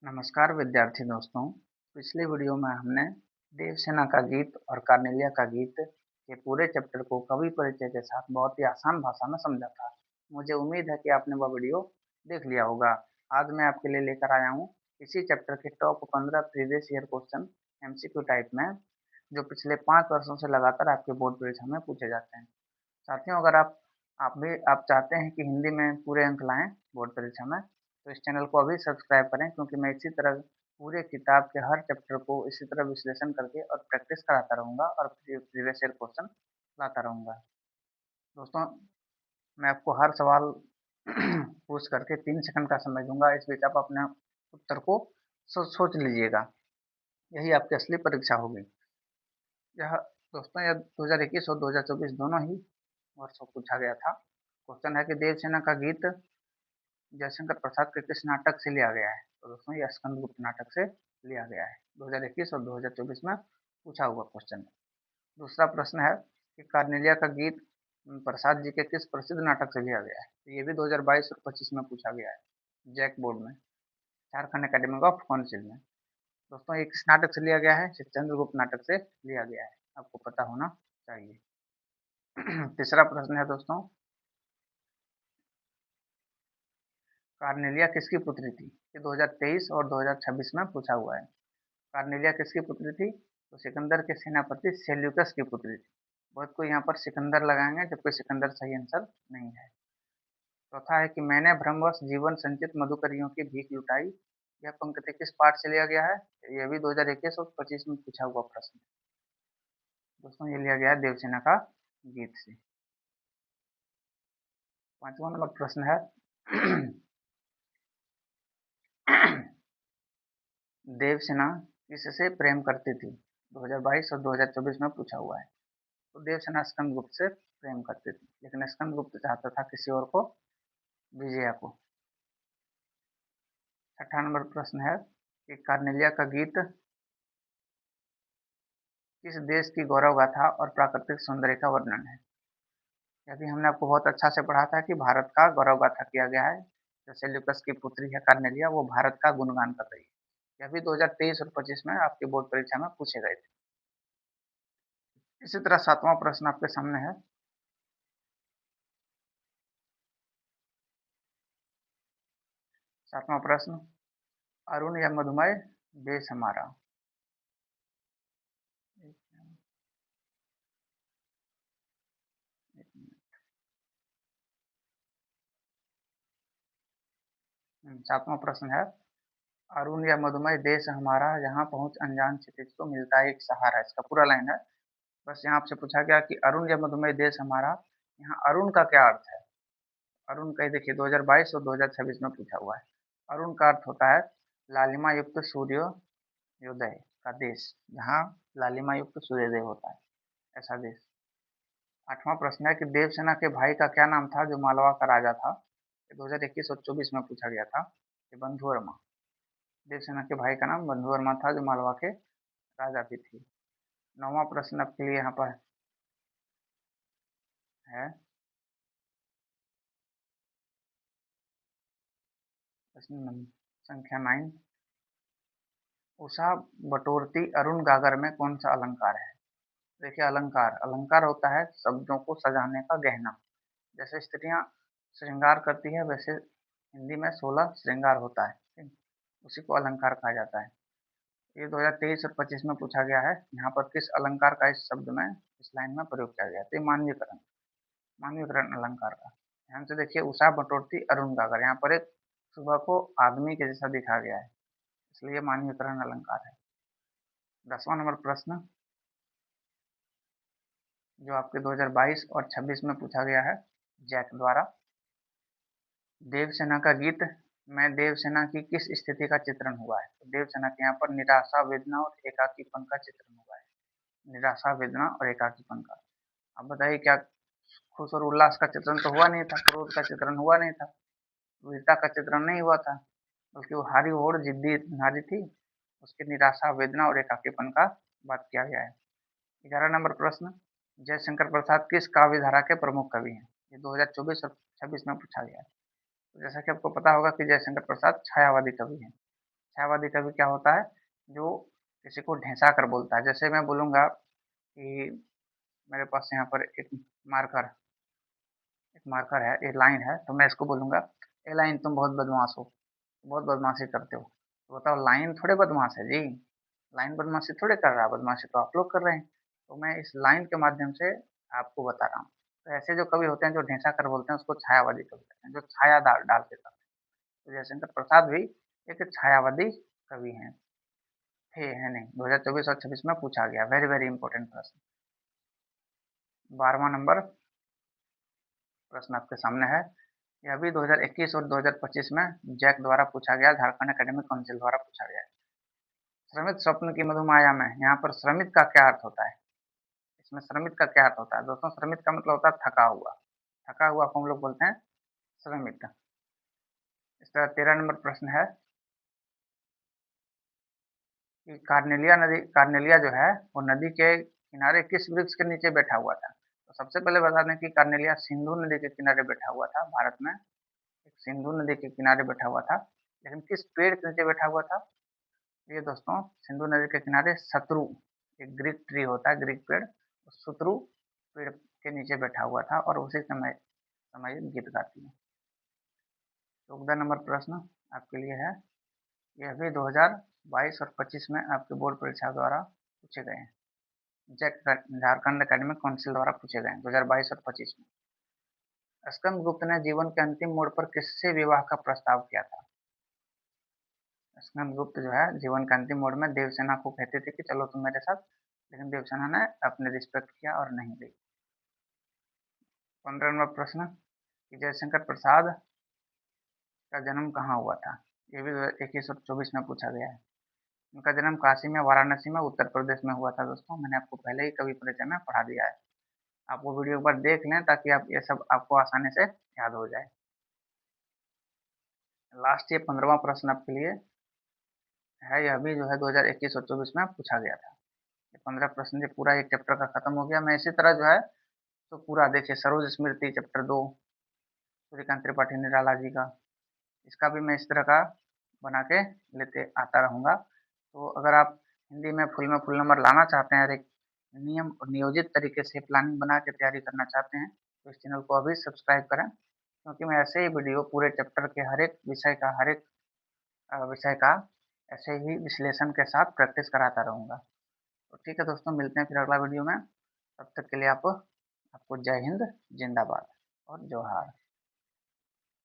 नमस्कार विद्यार्थी दोस्तों। पिछले वीडियो में हमने देवसेना का गीत और कार्नेलिया का गीत के पूरे चैप्टर को कवि परिचय के साथ बहुत ही आसान भाषा में समझा था। मुझे उम्मीद है कि आपने वह वीडियो देख लिया होगा। आज मैं आपके लिए लेकर आया हूँ इसी चैप्टर के top 15 previous year question MCQ type में, जो पिछले 5 वर्षों से लगातार आपके बोर्ड परीक्षा में पूछे जाते हैं। साथियों, अगर आप चाहते हैं कि हिंदी में पूरे अंक लाएं बोर्ड परीक्षा में, तो इस चैनल को अभी सब्सक्राइब करें, क्योंकि मैं इसी तरह पूरे किताब के हर चैप्टर को इसी तरह विश्लेषण करके और प्रैक्टिस कराता रहूँगा और प्रीवियस ईयर क्वेश्चन लाता रहूँगा। दोस्तों, मैं आपको हर सवाल पूछ करके 3 सेकंड का समय दूँगा। इस बीच आप अपने उत्तर को सोच लीजिएगा। यही आपकी असली परीक्षा होगी। यह दोस्तों, यह 2021 और 2024 दोनों ही वर्षों पूछा गया था। क्वेश्चन है कि देवसेना का गीत जयशंकर प्रसाद के किस नाटक से लिया गया है? तो दोस्तों, ये स्कंदगुप्त नाटक से लिया गया है। 2021 और 2024 में पूछा हुआ क्वेश्चन है। दूसरा प्रश्न है कि कार्नेलिया का गीत प्रसाद जी के किस प्रसिद्ध नाटक से लिया गया है? तो ये भी 2022 और 25 में पूछा गया है, जैक बोर्ड में, झारखंड एकेडमी ऑफ काउंसिल में। दोस्तों, ये किस नाटक से लिया गया है? चंद्रगुप्त नाटक से लिया गया है, आपको पता होना चाहिए। तीसरा प्रश्न है दोस्तों, कार्नेलिया किसकी पुत्री थी? ये 2023 और 2026 में पूछा हुआ है। कार्नेलिया किसकी पुत्री थी? तो सिकंदर के सेनापति सेल्यूकस की पुत्री थी। बहुत कोई यहाँ पर सिकंदर लगाएंगे, जबकि सिकंदर सही आंसर नहीं है। चौथा है कि मैंने भ्रमवश जीवन संचित मधुकरियों की भीख लुटाई। यह पंक्ति किस पाठ से लिया गया है? यह भी 2021 और 25 में पूछा हुआ प्रश्न है। दोस्तों, ये लिया गया है देवसेना का गीत से। पांचवा नंबर प्रश्न है देवसेना किससे प्रेम करती थी? 2022 और 2024 में पूछा हुआ है। तो देवसेना स्कंदगुप्त से प्रेम करती थी, लेकिन स्कंदगुप्त चाहता था किसी और को, विजया को। छठा नंबर प्रश्न है कि कार्नेलिया का गीत किस देश की गौरव गाथा और प्राकृतिक सौंदर्य का वर्णन है? यह भी हमने आपको बहुत अच्छा से पढ़ा था कि भारत का गौरव गाथा किया गया है। जो सेल्यूकस की पुत्री है कार्नेलिया, वो भारत का गुणगान कर रही है। यह भी 2023 और 25 में आपकी बोर्ड परीक्षा में पूछे गए थे। इसी तरह सातवां प्रश्न आपके सामने है। सातवां प्रश्न, अरुण या मधुमय देश हमारा। सातवां प्रश्न है, अरुण या मधुमय देश हमारा, यहाँ पहुंच अनजान क्षितिज को मिलता है एक सहारा। इसका पूरा लाइन है। बस यहाँ आपसे पूछा गया कि अरुण या मधुमय देश हमारा, यहाँ अरुण का क्या अर्थ है? अरुण का देखिए 2022 और 2026 में पूछा हुआ है। अरुण का अर्थ होता है लालिमा युक्त सूर्योदय का देश, जहाँ लालिमा युक्त सूर्योदय होता है, ऐसा देश। आठवां प्रश्न है कि देवसेना के भाई का क्या नाम था जो मालवा का राजा था? 2021 और 24 में पूछा गया था। ये बंधुवर्मा। देवसेना के भाई का नाम बंधुवर्मा था, जो मालवा के राजा भी थे। नौवां प्रश्न आपके लिए यहाँ पर है। प्रश्न संख्या 9, उषा बटोरती अरुण गागर में कौन सा अलंकार है? देखिए, अलंकार अलंकार होता है शब्दों को सजाने का गहना। जैसे स्त्रियां श्रृंगार करती है, वैसे हिंदी में 16 श्रृंगार होता है, ठीक? उसी को अलंकार कहा जाता है। ये 2023 और 25 में पूछा गया है। यहाँ पर किस अलंकार का इस शब्द में, इस लाइन में प्रयोग किया गया है? तो मानवीकरण, मानवीकरण अलंकार का। ध्यान से देखिए, उषा बटोरती अरुण गागर, यहाँ पर एक सुबह को आदमी के जैसा दिखाया गया है, इसलिए मानवीकरण अलंकार है। 10वां नंबर प्रश्न, जो आपके 2022 और 26 में पूछा गया है जैक द्वारा। देवसेना का गीत में देवसेना की किस स्थिति का चित्रण हुआ है? तो देवसेना के यहाँ पर निराशा, वेदना और एकाकीपन का चित्रण हुआ है। निराशा, वेदना और एकाकीपन का। अब बताइए, क्या खुश और उल्लास का चित्रण तो हुआ नहीं था, क्रोध का चित्रण हुआ नहीं था, वीरता का चित्रण नहीं हुआ था, बल्कि वो हारी होड़ जिद्दी नारी थी। उसके निराशा, वेदना और एकाकीपन का बात किया गया है। 11 नंबर प्रश्न, जयशंकर प्रसाद किस काव्य धारा के प्रमुख कवि हैं? ये 2024 और 26 में पूछा गया है। तो जैसा कि आपको पता होगा कि जयशंकर प्रसाद छायावादी कवि हैं। छायावादी कवि क्या होता है, जो किसी को ढेंसा कर बोलता है। जैसे मैं बोलूँगा कि मेरे पास यहाँ पर मार्कर एक मार्कर है, एक लाइन है, तो मैं इसको बोलूँगा, "ए लाइन तुम बहुत बदमाश हो, बहुत बदमाशी करते हो।" तो बताओ लाइन थोड़े बदमाश है जी, लाइन बदमाशी थोड़े कर रहा है, बदमाशी तो आप लोग कर रहे हैं। तो मैं इस लाइन के माध्यम से आपको बता रहा हूँ। तो ऐसे जो कवि होते हैं जो ढेंसा कर बोलते हैं उसको छायावादी कवि कहते हैं, जो छाया डाल डाल के करते हैं। तो जयशंकर प्रसाद भी एक छायावादी कवि हैं, थे है नहीं। 2024 और 26 में पूछा गया, वेरी वेरी इंपॉर्टेंट प्रश्न। 12वां नंबर प्रश्न आपके सामने है। यह भी 2021 और 2025 में जैक द्वारा पूछा गया, झारखंड एकेडमिक काउंसिल द्वारा पूछा गया है। श्रमित स्वप्न की मधुमाया में यहाँ पर श्रमित का क्या अर्थ होता है? इसमें श्रमित का क्या अर्थ होता है? दोस्तों श्रमित का मतलब होता है थका हुआ। थका हुआ को हम लोग बोलते हैं श्रमित। इसका 13 नंबर प्रश्न है कि कार्नेलिया जो है वो नदी के किनारे किस वृक्ष के नीचे बैठा हुआ था? तो सबसे पहले बता दें कि कार्नेलिया सिंधु नदी के किनारे बैठा हुआ था, भारत में एक सिंधु नदी के किनारे बैठा हुआ था। लेकिन किस पेड़ के नीचे बैठा हुआ था? ये दोस्तों सिंधु नदी के किनारे सतरु, एक ग्रीक ट्री होता है, ग्रीक पेड़, सतरु पेड़ के नीचे बैठा हुआ था और उसी समय समय गीत गाती है। 14 नंबर प्रश्न आपके लिए है, यह भी 2022 और 25 में आपके बोर्ड परीक्षा द्वारा पूछे गए हैं। जैक झारखंड एकेडमिक काउंसिल द्वारा पूछे गए हैं 2022 और 25 में। स्कंदगुप्त ने जीवन के अंतिम मोड़ पर किससे विवाह का प्रस्ताव किया था? स्कंदगुप्त जो है जीवन के अंतिम मोड़ में देवसेना को कहते थे कि चलो तुम मेरे साथ, लेकिन देवसेना ने अपने रिस्पेक्ट किया और नहीं गई। 15वां प्रश्न कि जयशंकर प्रसाद का जन्म कहाँ हुआ था? ये भी 2021 और 24 में पूछा गया है। उनका जन्म काशी में, वाराणसी में, उत्तर प्रदेश में हुआ था। दोस्तों मैंने आपको पहले ही कवि परिचय में पढ़ा दिया है, आप वो वीडियो एक बार देख लें ताकि आप ये सब आपको आसानी से याद हो जाए। लास्ट ये 15वां प्रश्न आपके लिए है, यह भी जो है 2021 और 24 में पूछा गया था। ये 15 प्रश्न ये पूरा एक चैप्टर का खत्म हो गया। मैं इसी तरह जो है तो पूरा देखिए, सरोज स्मृति चैप्टर 2, सूर्यकांत त्रिपाठी निराला जी का, इसका भी मैं इस तरह का बना के लेते आता रहूँगा। तो अगर आप हिंदी में फुल नंबर लाना चाहते हैं और एक नियम और नियोजित तरीके से प्लानिंग बना के तैयारी करना चाहते हैं, तो इस चैनल को अभी सब्सक्राइब करें, क्योंकि मैं ऐसे ही वीडियो पूरे चैप्टर के हर एक विषय का ऐसे ही विश्लेषण के साथ प्रैक्टिस कराता रहूँगा। तो ठीक है दोस्तों, मिलते हैं फिर अगला वीडियो में। तब तक के लिए आपको जय हिंद, जिंदाबाद और जोहार।